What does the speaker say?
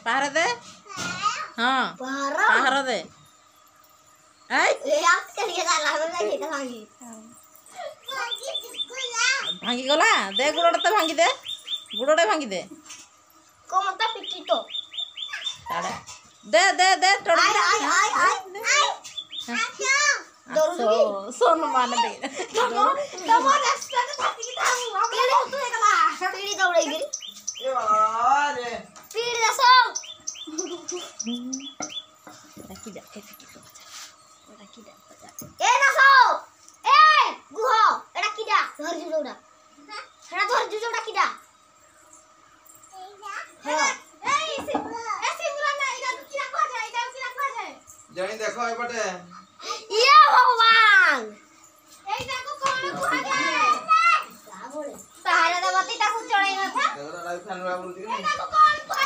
पहाड़ दे हाँ पहाड़ दे भांगी गला दे गुड़ोटा तो भांगी दे गुड़ोटा भांगी दे को मत पिटी तो दे दे दे सोन मान दे जानी देखो ए पटे ये भगवान एटा को कोन कुआ जाए का बोले पहाड़ दबती ताकू चढ़ाई न था देखो राइट फैन वाला बोलती है एटा को कोन